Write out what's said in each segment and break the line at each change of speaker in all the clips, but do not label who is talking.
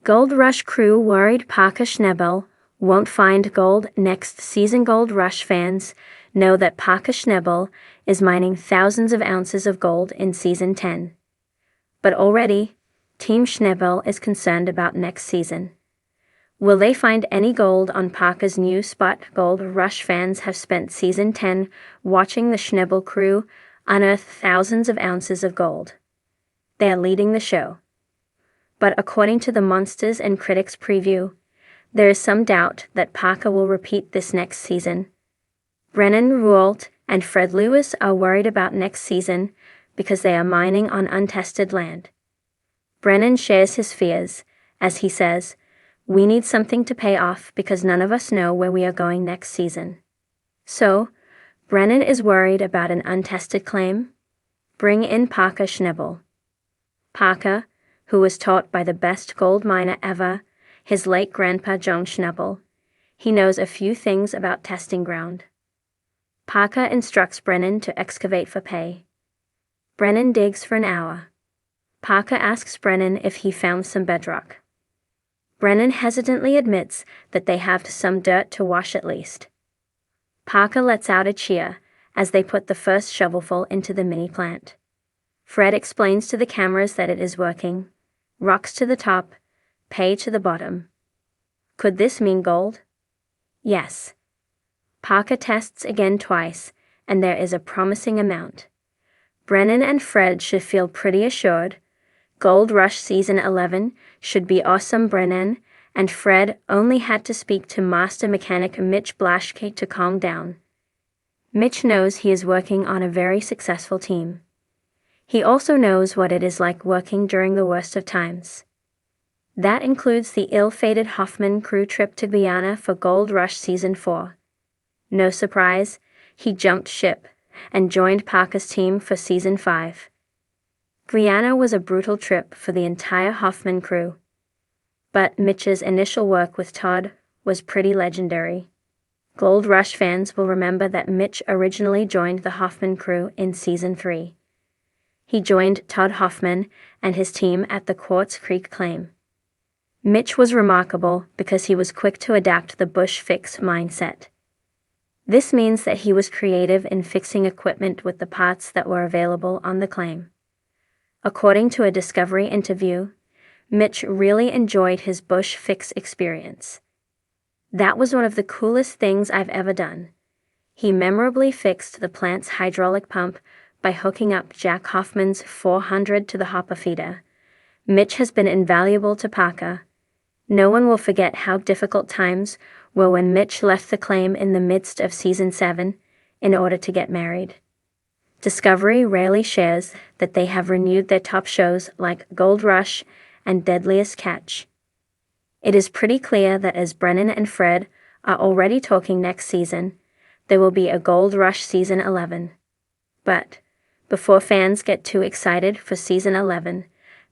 Gold Rush crew worried Parker Schnabel won't find gold next season. Gold Rush fans know that Parker Schnabel is mining thousands of ounces of gold in Season 10. But already, Team Schnabel is concerned about next season. Will they find any gold on Parker's new spot? Gold Rush fans have spent Season 10 watching the Schnabel crew unearth thousands of ounces of gold. They are leading the show. But according to the Monsters and Critics preview, there is some doubt that Parker will repeat this next season. Brennan Rualt and Fred Lewis are worried about next season because they are mining on untested land. Brennan shares his fears, as he says, "We need something to pay off because none of us know where we are going next season." So, Brennan is worried about an untested claim. Bring in Parker Schnabel. Parker, who was taught by the best gold miner ever, his late grandpa John Schnabel, he knows a few things about testing ground. Parker instructs Brennan to excavate for pay. Brennan digs for an hour. Parker asks Brennan if he found some bedrock. Brennan hesitantly admits that they have some dirt to wash at least. Parker lets out a cheer as they put the first shovelful into the mini plant. Fred explains to the cameras that it is working. Rocks to the top, pay to the bottom. Could this mean gold? Yes. Parker tests again twice, and there is a promising amount. Brennan and Fred should feel pretty assured. Gold Rush Season 11 should be awesome. Brennan and Fred only had to speak to master mechanic Mitch Blash to calm down. Mitch knows he is working on a very successful team. He also knows what it is like working during the worst of times. That includes the ill-fated Hoffman crew trip to Guyana for Gold Rush Season 4. No surprise, he jumped ship and joined Parker's team for Season 5. Guyana was a brutal trip for the entire Hoffman crew. But Mitch's initial work with Todd was pretty legendary. Gold Rush fans will remember that Mitch originally joined the Hoffman crew in Season 3. He joined Todd Hoffman and his team at the Quartz Creek claim. Mitch was remarkable because he was quick to adapt the bush fix mindset. This means that he was creative in fixing equipment with the parts that were available on the claim. According to a Discovery interview, Mitch really enjoyed his bush fix experience. "That was one of the coolest things I've ever done." He memorably fixed the plant's hydraulic pump by hooking up Jack Hoffman's 400 to the hopper feeder. Mitch has been invaluable to Parker. No one will forget how difficult times were when Mitch left the claim in the midst of Season 7 in order to get married. Discovery rarely shares that they have renewed their top shows like Gold Rush and Deadliest Catch. It is pretty clear that as Brennan and Fred are already talking next season, there will be a Gold Rush Season 11. But before fans get too excited for Season 11,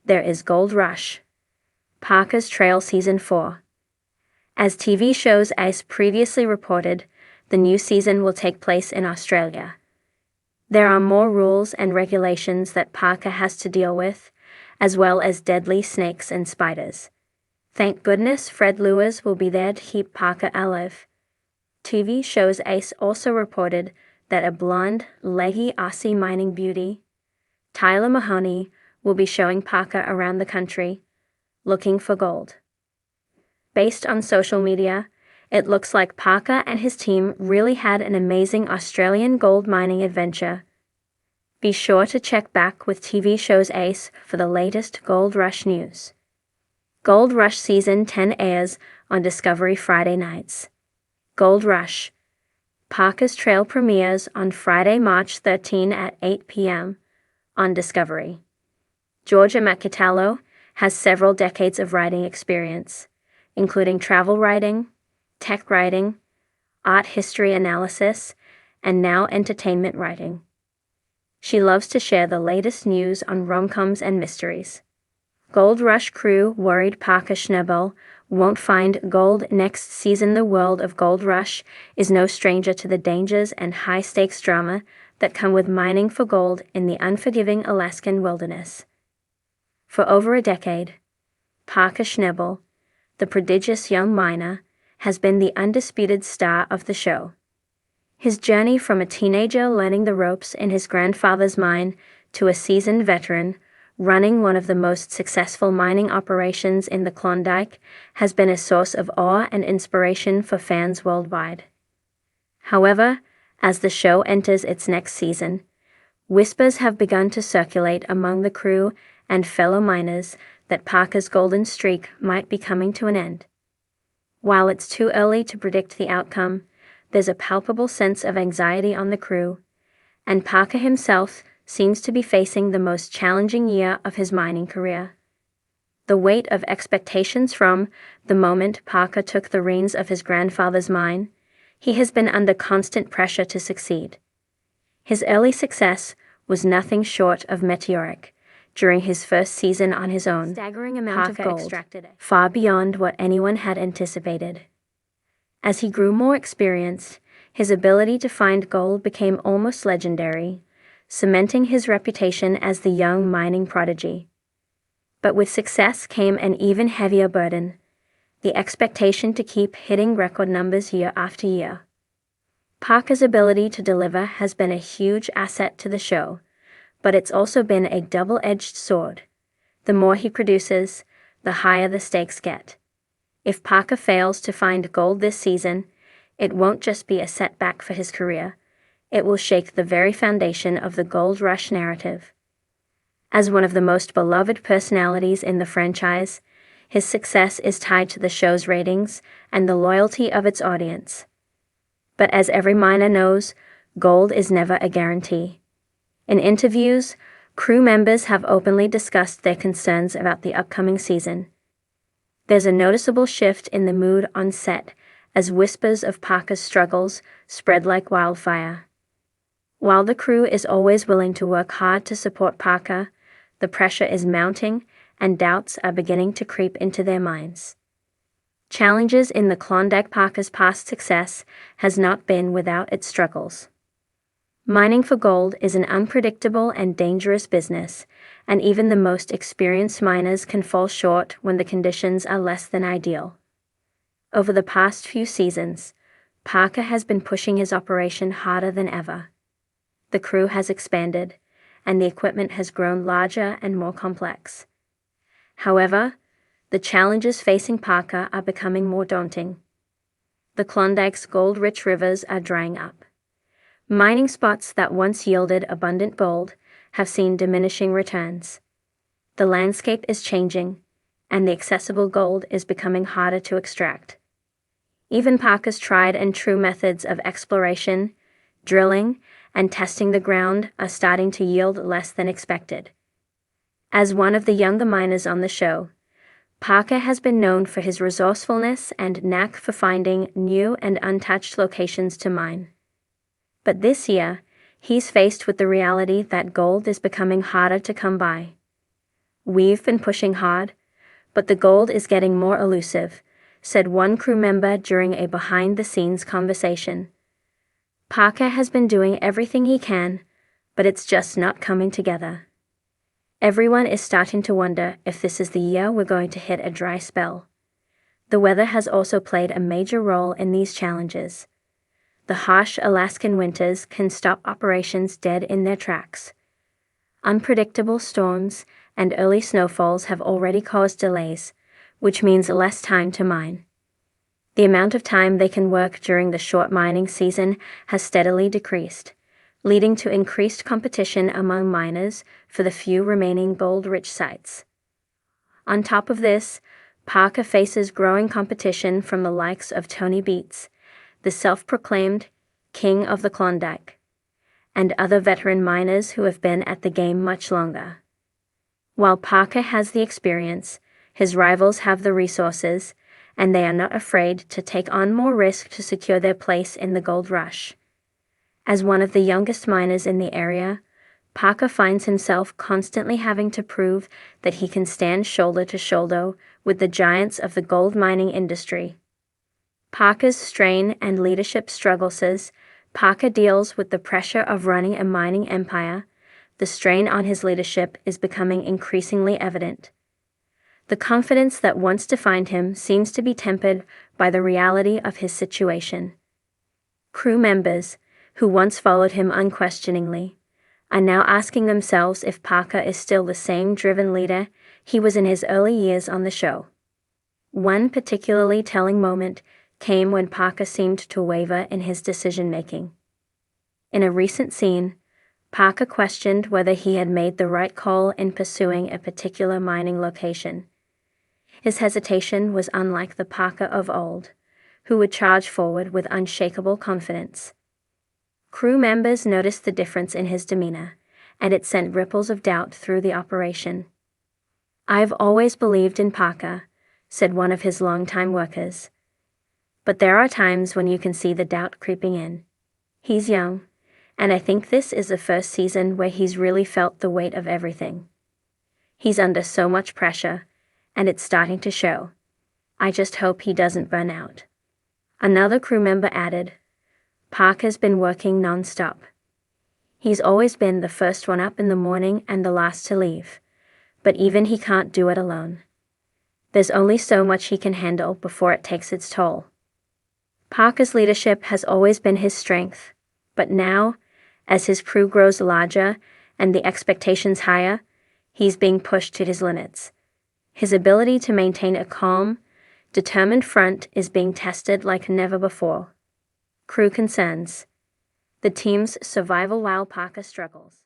there is Gold Rush, Parker's Trail Season 4. As TV shows Ice previously reported, the new season will take place in Australia. There are more rules and regulations that Parker has to deal with, as well as deadly snakes and spiders. Thank goodness Fred Lewis will be there to keep Parker alive. TV shows Ice also reported that a blonde, leggy Aussie mining beauty, Tyler Mahoney, will be showing Parker around the country, looking for gold. Based on social media, it looks like Parker and his team really had an amazing Australian gold mining adventure. Be sure to check back with TV shows Ace for the latest Gold Rush news. Gold Rush Season 10 airs on Discovery Friday nights. Gold Rush, Parker's Trail premieres on Friday, March 13 at 8 p.m. on Discovery. Georgia Macatello has several decades of writing experience, including travel writing, tech writing, art history analysis, and now entertainment writing. She loves to share the latest news on rom-coms and mysteries. Gold Rush crew worried Parker Schnabel won't find gold next season. The world of Gold Rush is no stranger to the dangers and high-stakes drama that come with mining for gold in the unforgiving Alaskan wilderness. For over a decade, Parker Schnabel, the prodigious young miner, has been the undisputed star of the show. His journey from a teenager learning the ropes in his grandfather's mine to a seasoned veteran running one of the most successful mining operations in the Klondike has been a source of awe and inspiration for fans worldwide. However, as the show enters its next season, whispers have begun to circulate among the crew and fellow miners that Parker's golden streak might be coming to an end. While it's too early to predict the outcome, there's a palpable sense of anxiety on the crew, and Parker himself seems to be facing the most challenging year of his mining career. The weight of expectations from the moment Parker took the reins of his grandfather's mine, he has been under constant pressure to succeed. His early success was nothing short of meteoric. During his first season on his own,
staggering amount of gold
extracted it, far beyond what anyone had anticipated. As he grew more experienced, his ability to find gold became almost legendary, cementing his reputation as the young mining prodigy. But with success came an even heavier burden, the expectation to keep hitting record numbers year after year. Parker's ability to deliver has been a huge asset to the show, but it's also been a double-edged sword. The more he produces, the higher the stakes get. If Parker fails to find gold this season, it won't just be a setback for his career, it will shake the very foundation of the Gold Rush narrative. As one of the most beloved personalities in the franchise, his success is tied to the show's ratings and the loyalty of its audience. But as every miner knows, gold is never a guarantee. In interviews, crew members have openly discussed their concerns about the upcoming season. There's a noticeable shift in the mood on set as whispers of Parker's struggles spread like wildfire. While the crew is always willing to work hard to support Parker, the pressure is mounting and doubts are beginning to creep into their minds. Challenges in the Klondike. Parker's past success has not been without its struggles. Mining for gold is an unpredictable and dangerous business, and even the most experienced miners can fall short when the conditions are less than ideal. Over the past few seasons, Parker has been pushing his operation harder than ever. The crew has expanded, and the equipment has grown larger and more complex. However, the challenges facing Parker are becoming more daunting. The Klondike's gold-rich rivers are drying up. Mining spots that once yielded abundant gold have seen diminishing returns. The landscape is changing, and the accessible gold is becoming harder to extract. Even Parker's tried and true methods of exploration, drilling, and testing the ground are starting to yield less than expected. As one of the younger miners on the show, Parker has been known for his resourcefulness and knack for finding new and untouched locations to mine. But this year, he's faced with the reality that gold is becoming harder to come by. "We've been pushing hard, but the gold is getting more elusive," said one crew member during a behind-the-scenes conversation. Parker has been doing everything he can, but it's just not coming together. Everyone is starting to wonder if this is the year we're going to hit a dry spell. The weather has also played a major role in these challenges. The harsh Alaskan winters can stop operations dead in their tracks. Unpredictable storms and early snowfalls have already caused delays, which means less time to mine. The amount of time they can work during the short mining season has steadily decreased, leading to increased competition among miners for the few remaining gold-rich sites. On top of this, Parker faces growing competition from the likes of Tony Beats, the self-proclaimed king of the Klondike, and other veteran miners who have been at the game much longer. While Parker has the experience, his rivals have the resources, and they are not afraid to take on more risk to secure their place in the gold rush. As one of the youngest miners in the area, Parker finds himself constantly having to prove that he can stand shoulder to shoulder with the giants of the gold mining industry. Parker's strain and leadership struggles. As Parker deals with the pressure of running a mining empire, the strain on his leadership is becoming increasingly evident. The confidence that once defined him seems to be tempered by the reality of his situation. Crew members, who once followed him unquestioningly, are now asking themselves if Parker is still the same driven leader he was in his early years on the show. One particularly telling moment came when Parker seemed to waver in his decision-making. In a recent scene, Parker questioned whether he had made the right call in pursuing a particular mining location. His hesitation was unlike the Parker of old, who would charge forward with unshakable confidence. Crew members noticed the difference in his demeanor, and it sent ripples of doubt through the operation. "I've always believed in Parker," said one of his longtime workers. "But there are times when you can see the doubt creeping in. He's young, and I think this is the first season where he's really felt the weight of everything. He's under so much pressure, and it's starting to show. I just hope he doesn't burn out." Another crew member added, "Parker's been working non-stop. He's always been the first one up in the morning and the last to leave, but even he can't do it alone. There's only so much he can handle before it takes its toll." Parker's leadership has always been his strength, but now, as his crew grows larger and the expectations higher, he's being pushed to his limits. His ability to maintain a calm, determined front is being tested like never before. Crew concerns: the team's survival while Parker struggles.